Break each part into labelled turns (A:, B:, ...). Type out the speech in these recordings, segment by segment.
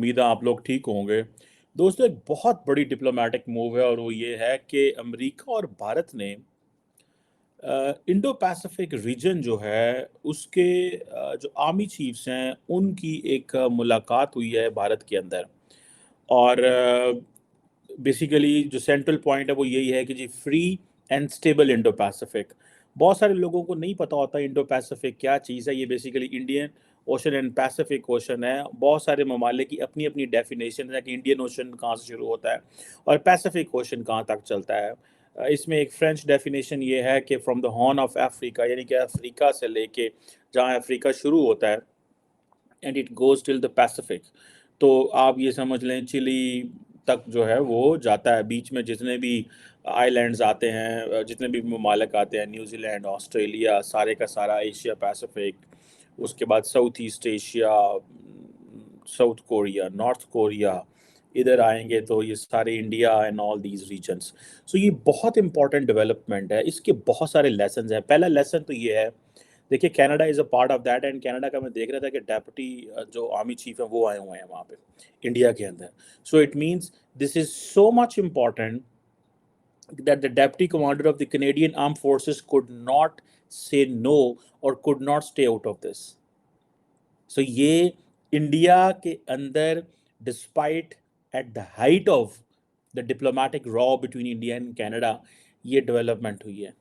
A: उम्मीद है आप लोग ठीक होंगे। दोस्तों, एक बहुत बड़ी डिप्लोमेटिक मूव है और वो ये है कि अमेरिका और भारत ने इंडो पैसिफिक रीजन जो है उसके जो आर्मी चीफ्स हैं उनकी एक मुलाकात हुई है भारत के अंदर। और बेसिकली जो सेंट्रल पॉइंट है वो यही है कि जी free and stable Indo Pacific. बहुत सारे लोगों को नहीं पता होता इंडो पैसिफिक क्या चीज़ है। ये basically Indian ocean and Pacific ocean है। बहुत सारे ममालिक की अपनी अपनी डेफिनेशन है कि इंडियन ओशन कहाँ से शुरू होता है और पैसिफिक ओशन कहाँ तक चलता है। इसमें एक फ्रेंच डेफिनेशन ये है कि from the horn of Africa, यानी कि अफ्रीका से लेके जहाँ अफ्रीका शुरू होता है and it goes till the Pacific. तो आप ये समझ लें चिली तक जो है वो जाता है। बीच में जितने भी आइलैंड्स आते हैं, जितने भी ममालिक आते हैं, न्यूजीलैंड, ऑस्ट्रेलिया, सारे का सारा एशिया पैसिफिक, उसके बाद South East Asia, South Korea, North Korea, इधर आएंगे तो ये सारे India and all these regions. So ये बहुत इंपॉर्टेंट डेवलपमेंट है। इसके बहुत सारे लेसन हैं। पहला लेसन तो ये है, देखिए Canada is a part of that. And Canada का मैं देख रहा था कि डेप्यूटी जो आर्मी चीफ है वो आए हुए हैं वहाँ पे इंडिया के अंदर। So it means this is so much important that the deputy commander of the Canadian Armed Forces could not say no or could not stay out of this. So ये इंडिया के अंदर despite at the height of the diplomatic row between India and Canada ये development हुई है।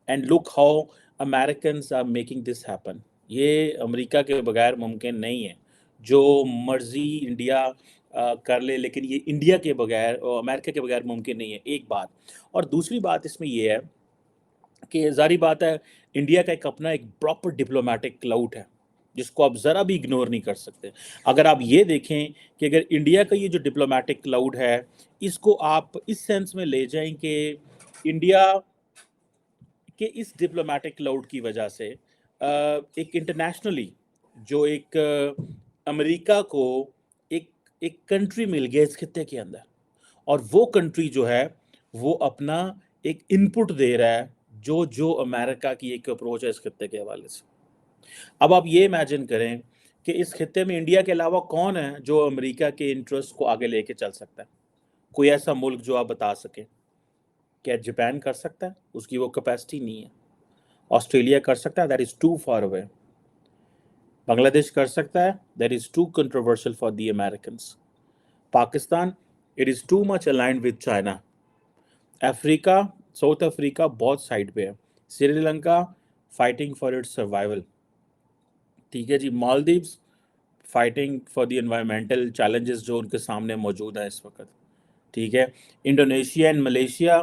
A: And look how Americans are making this happen. ये America के बगैर मुमकिन नहीं है। जो मर्जी इंडिया कर ले, लेकिन ये इंडिया के बगैर और अमेरिका के बगैर मुमकिन नहीं है, एक बात। और दूसरी बात इसमें ये है कि जारी बात है इंडिया का एक अपना एक प्रॉपर डिप्लोमेटिक क्लाउड है जिसको आप ज़रा भी इग्नोर नहीं कर सकते। अगर आप ये देखें कि अगर इंडिया का ये जो डिप्लोमेटिक क्लाउड है इसको आप इस सेंस में ले जाएं कि इंडिया के इस डिप्लोमेटिक क्लाउड की वजह से एक इंटरनेशनली जो एक अमेरिका को एक एक कंट्री मिल गया इस खित्ते के अंदर, और वो कंट्री जो है वो अपना एक इनपुट दे रहा है जो जो अमेरिका की एक अप्रोच है इस खित्ते के हवाले से। अब आप ये इमेजिन करें कि इस खित्ते में इंडिया के अलावा कौन है जो अमेरिका के इंटरेस्ट को आगे लेके चल सकता है। कोई ऐसा मुल्क जो आप बता सकें? क्या जापान कर सकता है? उसकी वो कैपेसिटी नहीं है। ऑस्ट्रेलिया कर सकता है? That is too far away. Bangladesh कर सकता है? That is too controversial for the Americans. Pakistan, it is too much aligned with China. Africa, South Africa बहुत साइड पे है। Sri Lanka fighting for its survival. ठीक है जी। Maldives fighting for the environmental challenges जो उनके सामने मौजूद हैं इस वक्त। ठीक है। Indonesia and Malaysia,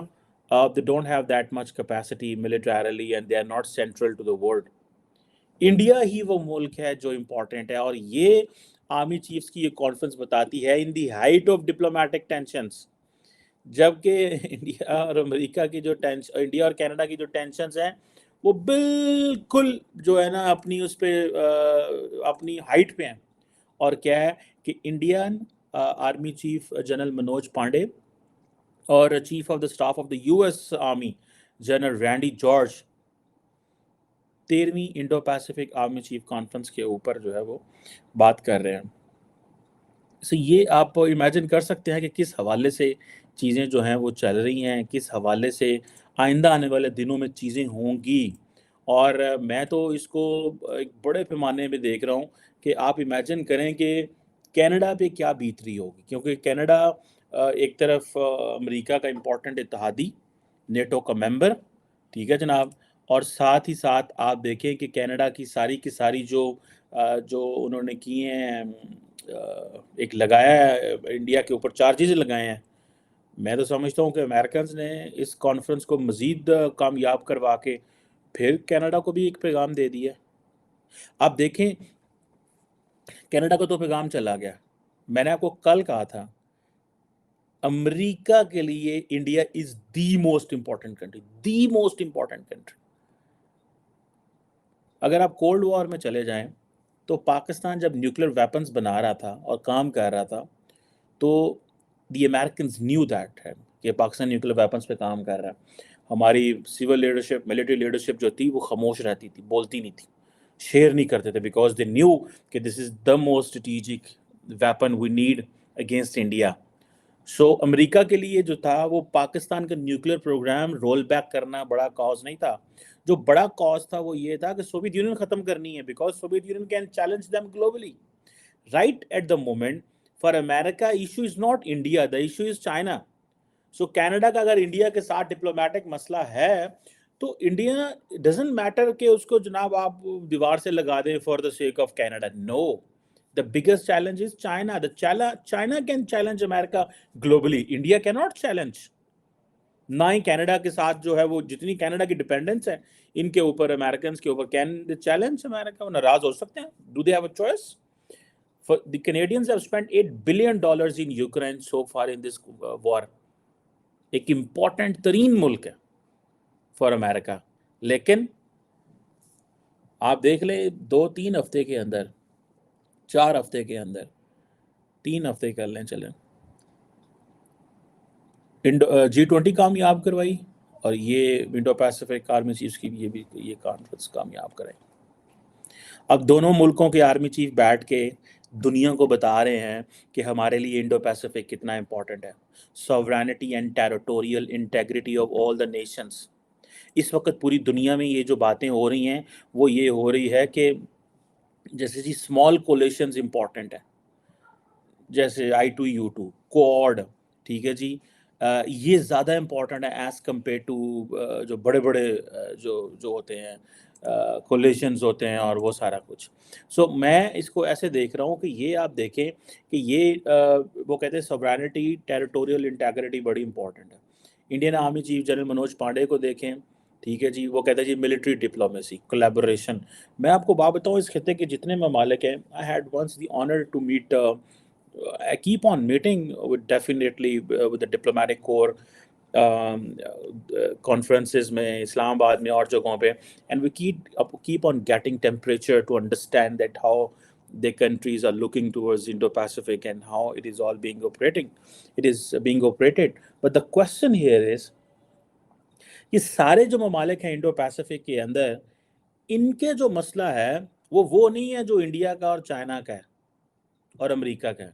A: they don't have that much capacity militarily and they are not central to the world. India ही वो मुल्क है जो इम्पोर्टेंट है, और ये आर्मी चीफ्स की ये कॉन्फ्रेंस बताती है in the height of diplomatic tensions. जबकि इंडिया और अमेरिका की जो टेंशन, इंडिया और कनाडा की जो टेंशंस हैं वो बिल्कुल जो है ना अपनी उस पे अपनी हाइट पे हैं। और क्या है कि Indian army chief general Manoj Pande और chief of the staff of the US army general Randy George 13वीं Indo Pacific army chief conference के ऊपर जो है वो बात कर रहे हैं। सो ये आप इमेजिन कर सकते हैं कि किस हवाले से चीज़ें जो हैं वो चल रही हैं, किस हवाले से आइंदा आने वाले दिनों में चीज़ें होंगी। और मैं तो इसको एक बड़े पैमाने में देख रहा हूँ कि आप इमेजिन करें कि कनाडा पे क्या बीत रही होगी, क्योंकि कनाडा एक तरफ अमेरिका का इम्पोर्टेंट इत्तेहादी, नेटो का मेंबर, ठीक है जनाब, और साथ ही साथ आप देखें कि कनाडा की सारी जो उन्होंने किए हैं, एक लगाया है इंडिया के ऊपर चार्जेस लगाए हैं। मैं तो समझता हूँ कि अमेरिकन ने इस कॉन्फ्रेंस को मज़ीद कामयाब करवा के फिर कनाडा को भी एक पैगाम दे दिया। आप देखें कनाडा को तो पैगाम चला गया। मैंने आपको कल कहा था अमेरिका के लिए India is the most important country, the most important country. अगर आप कोल्ड वॉर में चले जाएं तो पाकिस्तान जब न्यूक्लियर वेपन्स बना रहा था और काम कर रहा था तो दी अमेरिकन्स न्यू दैट है कि पाकिस्तान न्यूक्लियर वेपन्स पे काम कर रहा है। हमारी सिविल लीडरशिप, मिलिट्री लीडरशिप जो थी वो खामोश रहती थी, बोलती नहीं थी, शेयर नहीं करते थे, बिकॉज दे न्यू कि this is the most strategic weapon we need against India. So America के लिए जो था वो पाकिस्तान का न्यूक्लियर प्रोग्राम रोल बैक करना बड़ा कॉज नहीं था। जो बड़ा कॉज था वो ये था कि सोवियत यूनियन खत्म करनी है, because Soviet union can challenge them globally. Right at the moment for America issue is not India, the issue is China. So Canada का अगर इंडिया के साथ डिप्लोमेटिक मसला है तो इंडिया डजंट मैटर कि उसको जनाब आप दीवार से लगा दें for the sake of Canada. No, the biggest challenge is China. China can challenge America globally. India cannot challenge. ना ही कनाडा के साथ जो है वो जितनी कनाडा की डिपेंडेंस है इनके ऊपर, अमेरिकन के ऊपर, कैन दे चैलेंज अमेरिका? वो नाराज हो सकते हैं। Do they have a choice? The Canadians have spent $8 billion in Ukraine so far in this war. एक इम्पॉर्टेंट तरीन मुल्क है फॉर अमेरिका, लेकिन आप देख ले 2-3 हफ्ते के अंदर, 4 हफ्ते के अंदर, 3 हफ्ते कर लें चलें, G20 कामयाब करवाई और ये इंडो पैसिफिक आर्मी चीफ्स की ये कॉन्फ्रेंस कामयाब कराई। अब दोनों मुल्कों के आर्मी चीफ बैठ के दुनिया को बता रहे हैं कि हमारे लिए इंडो पैसिफिक कितना इंपॉर्टेंट है। Sovereignty and territorial integrity of all the Nations. इस वक्त पूरी दुनिया में ये जो बातें हो रही हैं वो ये हो रही है कि जैसे जी स्मॉल कोलिशंस इंपॉर्टेंट है, जैसे I2U2 क्वाड, ठीक है जी, ये ज़्यादा इम्पॉर्टेंट है एज़ कम्पेयर टू जो बड़े बड़े जो होते हैं कोलिशंस होते हैं और वो सारा कुछ। सो मैं इसको ऐसे देख रहा हूँ कि ये आप देखें कि ये वो कहते हैं सॉवरेनिटी, टेरिटोरियल इंटेग्रिटी बड़ी इंपॉर्टेंट है। Indian army chief general Manoj Pande को देखें, ठीक है जी, वो कहते हैं जी मिलिट्री डिप्लोमेसी, कोलैबोरेशन। मैं आपको बात बताऊँ, इस खिते के जितने ममालिक हैं, I had once the honour to meet, I keep on meeting with definitely with the diplomatic corps conferences में, इस्लामाबाद में और जगहों पे, and we keep on getting temperature to understand that how the countries are looking towards Indo-Pacific and how it is all being operated. But the question here is कि सारे जो ममालिक हैं इंडो पैसिफिक के अंदर, इनके जो मसला है वो नहीं है जो इंडिया का और चाइना का है और अमेरिका का है।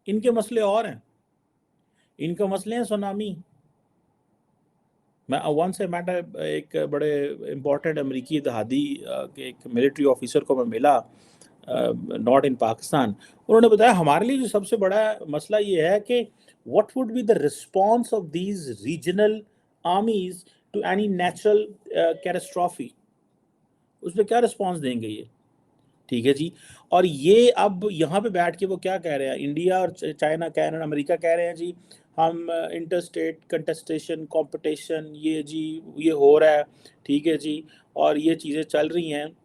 A: इनके मसले और हैं। इनके मसले हैं सुनामी। मैं वन से मैटर एक बड़े इम्पोर्टेंट अमेरिकी इत्तेहादी के एक मिलिट्री ऑफिसर को मैं मिला, नॉट इन पाकिस्तान। उन्होंने बताया हमारे लिए जो सबसे बड़ा मसला ये है कि what would be the response of these regional armies to any natural catastrophe. उस पर क्या रिस्पॉन्स देंगे ये, ठीक है जी। और ये अब यहाँ पे बैठ के वो क्या कह रहे हैं, इंडिया और चाइना, कैनेडा, अमेरिका कह रहे हैं जी हम इंटरस्टेट कंटेस्टेशन कंपटीशन ये जी ये हो रहा है, ठीक है जी, और ये चीज़ें चल रही हैं।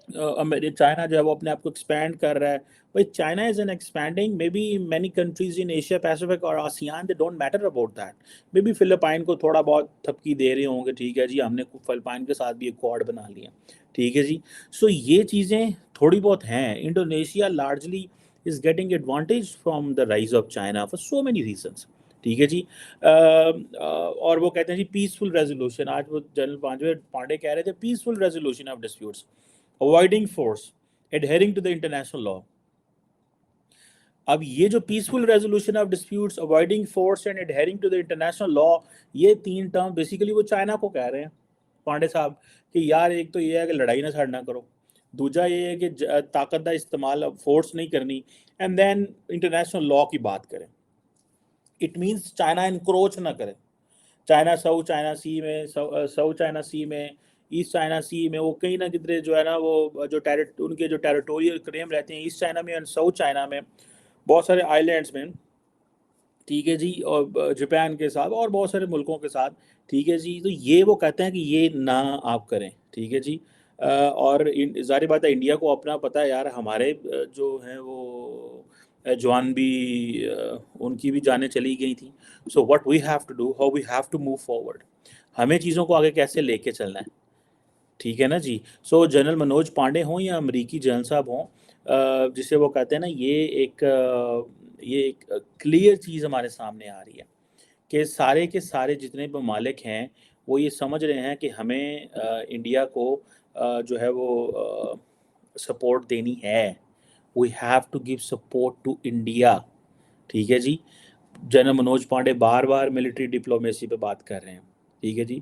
A: चाइना जो है वो अपने आप को एक्सपैंड कर रहा है। भाई China is an expanding, may be many countries in Asia Pacific और ASEAN they don't matter about that. May be Philippine को थोड़ा बहुत थपकी दे रहे होंगे, ठीक है जी, हमने फिलिपाइन के साथ भी एक क्वाड बना लिया, ठीक है जी। सो ये चीज़ें थोड़ी बहुत हैं। Indonesia largely is getting advantage from the rise of China for so many reasons, ठीक है जी। और वो कहते हैं जी पीसफुल रेजोल्यूशन, आज वो जनरल पांडे कह रहे थे peaceful resolution of disputes, avoiding force, adhering to the international law. अब ये जो peaceful resolution of disputes, avoiding force and adhering to the international law, ये 3 टर्म बेसिकली वो चाइना को कह रहे हैं पांडे साहब कि यार एक तो ये है कि लड़ाई ना छड़ना करो, दूसरा ये है कि ताकत का इस्तेमाल, फोर्स नहीं करनी, एंड देन इंटरनेशनल लॉ की बात करें। इट मीन्स चाइना इनक्रोच ना करे। चाइना साउथ चाइना सी में, साउथ चाइना सी में, ईस्ट चाइना सी में, वो कहीं ना किधरे जो है ना वो जो उनके जो टेरिटोरियल क्लेम रहते हैं ईस्ट चाइना में और साउथ चाइना में, बहुत सारे आइलैंड्स में, ठीक है जी, और जापान के साथ और बहुत सारे मुल्कों के साथ, ठीक है जी। तो ये वो कहते हैं कि ये ना आप करें, ठीक है जी। और ज़ाहिर बात है इंडिया को अपना पता है यार, हमारे जो हैं वो जवान भी उनकी भी जानें चली गई थी। So what we have to do, how we have to move forward, हमें चीज़ों को आगे कैसे लेके चलना है, ठीक है ना जी। सो जनरल मनोज पांडे हों या अमरीकी जनरल साहब हों, जिसे वो कहते हैं ना, ये एक क्लियर चीज़ हमारे सामने आ रही है कि सारे के सारे जितने ममालिक हैं वो ये समझ रहे हैं कि हमें इंडिया को जो है वो सपोर्ट देनी है, we have to give support to India. ठीक है जी। जनरल मनोज पांडे बार बार मिलिट्री डिप्लोमेसी पे बात कर रहे हैं, ठीक है जी,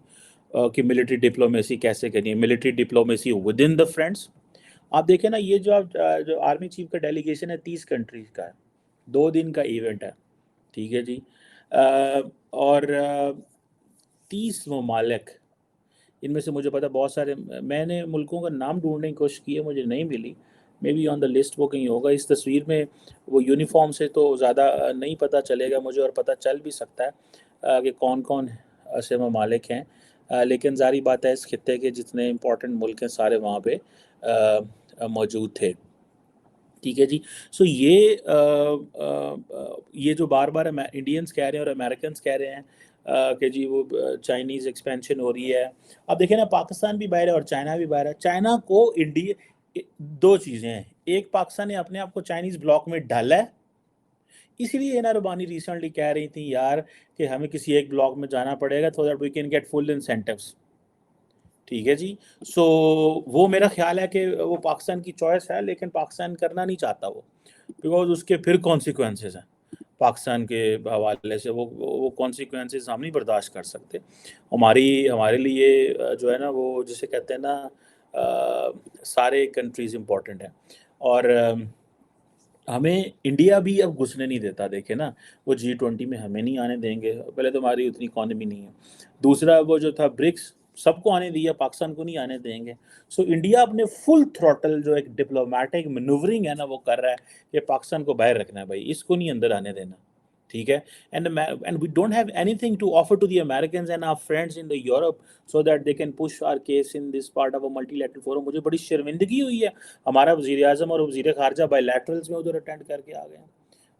A: कि मिलिट्री डिप्लोमेसी कैसे करनी है, military diplomacy with in the friends. आप देखें ना, ये जो आप जो आर्मी चीफ का डेलीगेशन है 30 कंट्रीज का है, 2 दिन का इवेंट है, ठीक है जी। और 30 ममालिक, इनमें से मुझे पता बहुत सारे, मैंने मुल्कों का नाम ढूंढने की कोशिश की है, मुझे नहीं मिली, may be on the list वो कहीं होगा। इस तस्वीर में वो यूनिफॉर्म से तो ज़्यादा नहीं पता चलेगा मुझे, और पता चल भी सकता है कि कौन कौन ऐसे ममालिक हैं, लेकिन जारी बात है इस खित्ते के जितने इंपॉर्टेंट मुल्क हैं सारे वहाँ पे मौजूद थे, ठीक है जी। सो ये जो बार बार इंडियंस कह रहे हैं और अमेरिकन कह रहे हैं कि जी वो चाइनीज़ एक्सपेंशन हो रही है। अब देखें ना, पाकिस्तान भी बाहर है और चाइना भी बाहर है। चाइना को इंडिया, दो चीज़ें हैं, एक पाकिस्तान ने अपने आप को चाइनीज़ ब्लॉक में डाला है, इसीलिए एना रबानी रिसेंटली कह रही थी यार कि हमें किसी एक ब्लॉक में जाना पड़ेगा so that we can get full incentives, ठीक है जी। सो वो मेरा ख्याल है कि वो पाकिस्तान की चॉइस है, लेकिन पाकिस्तान करना नहीं चाहता वो, बिकॉज उसके फिर कॉन्सिक्वेंसेस हैं पाकिस्तान के हवाले से, वो कॉन्सिक्वेंसेस हम नहीं बर्दाश्त कर सकते। हमारे लिए जो है ना, वो जिसे कहते हैं ना, सारे कंट्रीज़ इम्पोर्टेंट हैं, और हमें इंडिया भी अब घुसने नहीं देता। देखे ना, वो G20 में हमें नहीं आने देंगे, पहले तो हमारी उतनी इकॉनमी नहीं है, दूसरा वो जो था ब्रिक्स सबको आने दिया, पाकिस्तान को नहीं आने देंगे। सो इंडिया अपने फुल थ्रॉटल जो एक डिप्लोमेटिक मैनूवरिंग है ना वो कर रहा है कि पाकिस्तान को बाहर रखना है भाई, इसको नहीं अंदर आने देना, ठीक है। And we don't have anything to offer to the Americans and our friends in the Europe so that they can push our case in this part of a multilateral forum. मुझे बड़ी शर्मिंदगी हुई है, हमारा वज़ीर आज़म और वज़ीर ख़ारजा बायलैटरल्स में उधर अटेंड करके आ गए हैं।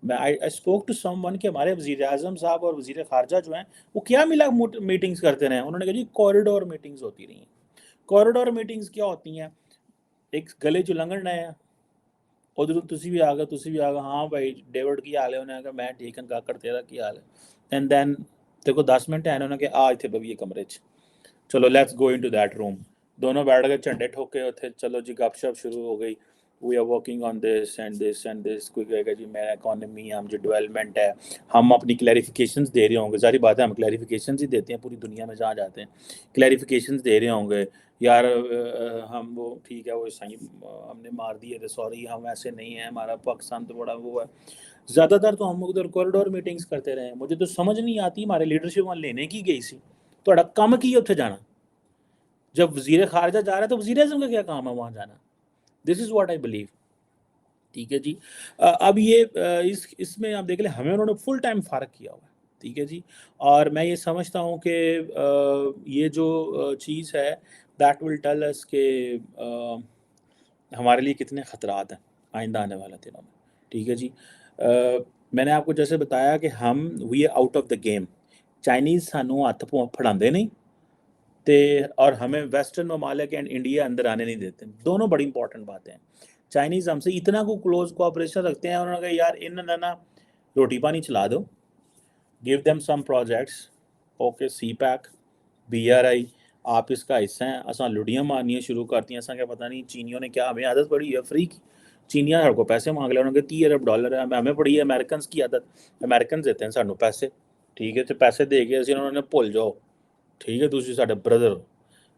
A: मैं आई स्पोक टू समवन कि हमारे वज़ीर आज़म साहब और वज़ीर ख़ारजा जो हैं वो क्या मिला मीटिंग्स करते रहे, उन्होंने कहा जी कॉरिडोर मीटिंग्स होती रही हैं। कॉरिडोर मीटिंग्स क्या होती हैं, एक गले च लंघना है, उधर तुसी भी आ गए, तुसी भी आ गए, हाँ भाई डेविड की हाल है, उन्होंने कहा मैं ठीक हूँ काकड़ तेरा की हाल है, एंड देन तेरे को 10 मिनट है, उन्होंने कहा आ इतने बविए कमरे च, चलो let's go into that room. दोनों बैठ गए झंडे ठोके उथे, चलो जी गपशप शुरू हो गई, we are working on this and this and this. कोई कहेगा जी मेरा इकॉनमी हम जो डेवलपमेंट है, हम अपनी क्लैरिफिकेशंस दे रहे होंगे, सारी बात है हम क्लैरिफिकेशंस ही देते हैं पूरी दुनिया में जहाँ जाते हैं, क्लैरिफिकेशंस दे रहे होंगे यार, हम वो ठीक है, वो सही हमने मार दिए थे, सॉरी हम ऐसे नहीं हैं, हमारा पाकिस्तान तो बड़ा वो है। ज़्यादातर तो हम उधर कॉरिडोर मीटिंग्स करते रहे, मुझे तो समझ नहीं आती, हमारे लीडरशिप वहाँ लेने की गई सी, तो कम की उत्थे जाना, जब वजीर खारजा जा रहा है तो वजीर आजम का क्या काम है वहाँ जाना। This is what I believe, ठीक है जी। अब ये इसमें आप देख लें, हमें उन्होंने फुल टाइम फारग किया हुआ है, ठीक है जी। और मैं ये समझता हूँ कि ये जो चीज़ है दैट विल टेल अस के हमारे लिए कितने ख़तरात हैं आइंदा आने वाले दिनों में, ठीक है जी। मैंने आपको जैसे बताया कि हम we are out of the game, Chinese सानू हत्थ फड़ाते नहीं, ते और हमें वेस्टर्न ममालिक एंड इंडिया अंदर आने नहीं देते, दोनों बड़ी इंपॉर्टेंट बातें हैं। चाइनीज़ हमसे इतना को क्लोज कोऑपरेशन रखते हैं, उन्होंने कहा यार इन ना रोटी पानी चला दो, give them some projects, okay CPEC BRI, आप इसका हिस्सा हैं, असा लुड़ियाँ मारनियाँ शुरू करती हैं, असा क्या पता नहीं चीनियों ने क्या हमें आदत पड़ी है फ्री की, चीनियाँ हर को पैसे मांग लिया, उन्होंने 30 अरब डॉलर है, हमें पड़ी है अमेरिकन की आदत, अमेरिकन देते हैं सानू पैसे, ठीक है, तो पैसे दे के असी उन्होंने भुल जाओ, ठीक है, दूसरी साढ़े ब्रदर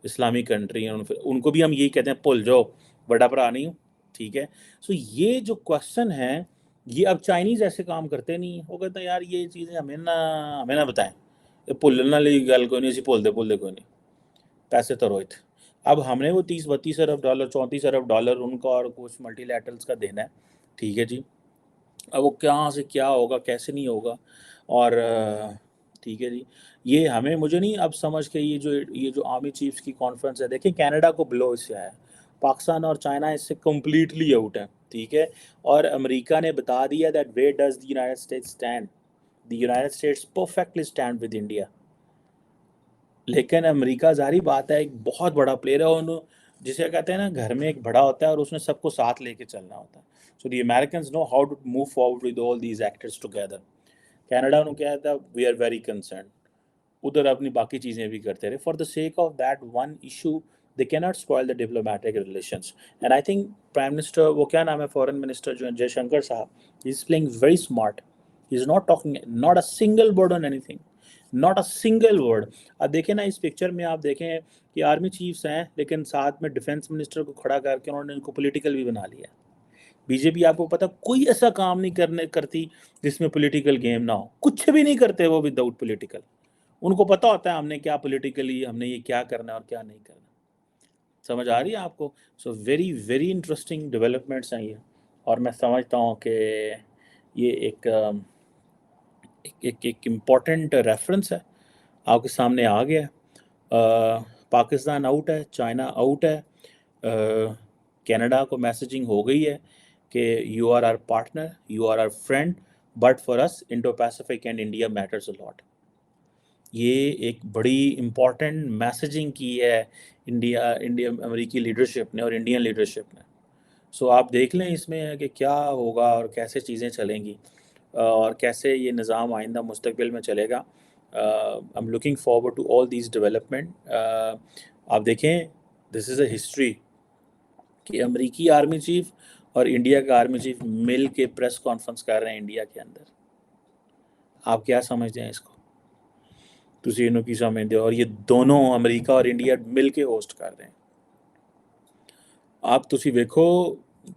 A: इस्लामी कंट्री है, उनको भी हम यही कहते हैं भुल जाओ, बड़ा भरा नहीं हूँ, ठीक है। सो ये जो क्वेश्चन है, ये अब चाइनीज़ ऐसे काम करते नहीं, वो कहते हैं यार ये चीज़ें हमें ना बताएं, ये भुलने वाली गल कोई नहीं, असी भुलते कोई नहीं, पैसे तो रोहित। अब हमने वो 30-32 अरब डॉलर 34 अरब डॉलर उनका और कुछ मल्टीलैटरल्स का देना है, ठीक है जी। अब वो कहाँ से क्या होगा कैसे नहीं होगा, और ठीक है जी, ये हमें मुझे नहीं अब समझ के ये जो आर्मी चीफ्स की कॉन्फ्रेंस है, देखिए कनाडा को ब्लो इससे आया, पाकिस्तान और चाइना इससे कम्प्लीटली आउट है, ठीक है। और अमेरिका ने बता दिया that where does the United States stand, the United States perfectly stand with India. लेकिन अमेरिका ज़ाहिर बात है एक बहुत बड़ा प्लेयर है, और जिसे कहते हैं ना घर में एक बड़ा होता है और उसने सबको साथ लेके चलना होता है। So the Americans know how to move forward with all these actors together. Canada ने क्या था, वी आर वेरी कंसर्न, उधर अपनी बाकी चीज़ें भी करते रहे for the sake of that one issue they cannot spoil the diplomatic relations. And I think Prime Minister, वो क्या नाम है Foreign Minister जो है जयशंकर साहब, he's playing very smart. He's not talking not a single word on anything, not a single word. अब देखें ना इस पिक्चर में, आप देखें कि आर्मी चीफ्स हैं लेकिन साथ में डिफेंस मिनिस्टर को खड़ा करके उन्होंने इनको पॉलिटिकल भी बना लिया। बीजेपी आपको पता कोई ऐसा काम नहीं करती जिसमें पॉलिटिकल गेम ना हो, कुछ भी नहीं करते वो विदाउट पॉलिटिकल। उनको पता होता है हमने क्या पॉलिटिकली, हमने ये क्या करना है और क्या नहीं करना। समझ आ रही है आपको? So very very interesting developments हैं ये, और मैं समझता हूँ कि ये एक इम्पॉर्टेंट रेफरेंस है आपके सामने आ गया है। पाकिस्तान आउट है, चाइना आउट है, कनाडा को मैसेजिंग हो गई है कि you are our partner, you are our friend, but for us Indo Pacific and India matters a lot. ये एक बड़ी इम्पॉर्टेंट मैसेजिंग की है इंडिया अमेरिकी लीडरशिप ने और इंडियन लीडरशिप ने। सो आप देख लें इसमें कि क्या होगा और कैसे चीज़ें चलेंगी और कैसे ये निज़ाम आइंदा मुस्तकबिल में चलेगा। I am looking forward to all these development. आप देखें, दिस इज़ अ हिस्ट्री कि अमेरिकी आर्मी चीफ और इंडिया का आर्मी चीफ मिल के प्रेस कॉन्फ्रेंस कर रहे हैं इंडिया के अंदर। आप क्या समझते हैं इसको? ਤੁਸੀਂ ਇਹਨੂੰ ਕੀ ਸਮਝਦੇ ਹੋ? और ये दोनों अमेरिका और इंडिया मिल के होस्ट कर रहे हैं। आप ਤੁਸੀਂ ਵੇਖੋ,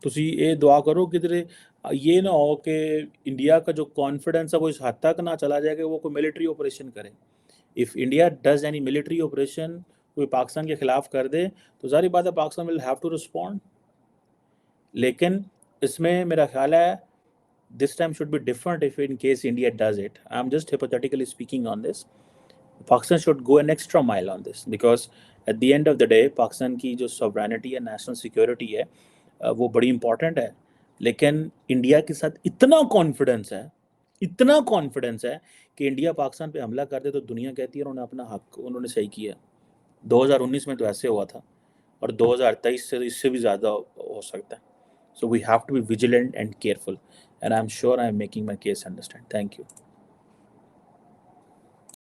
A: ਤੁਸੀਂ ਇਹ दुआ करो किधरे ये ना हो कि इंडिया का जो कॉन्फिडेंस है वो इस हद तक ना चला जाए कि वो कोई मिलिट्री ऑपरेशन करे। If India does any military operation, कोई पाकिस्तान के ख़िलाफ़ कर दे, तो ज़ाहिर बात है Pakistan will have to respond. लेकिन इसमें मेरा ख्याल है this time should be different if in case India does it. I'm just hypothetically speaking on this. Pakistan should go an extra mile on this because at the end of the day Pakistan की जो sovereignty है, national security है, वो बड़ी important है। लेकिन India के साथ इतना कॉन्फिडेंस है कि इंडिया पाकिस्तान पे हमला कर दे तो दुनिया कहती है उन्होंने अपना हक, उन्होंने सही किया। 2019 में तो ऐसे हुआ था और 2023 से इससे भी ज़्यादा हो सकता है। So we have to be vigilant and careful, and I'm sure I'm making my case understand. Thank you.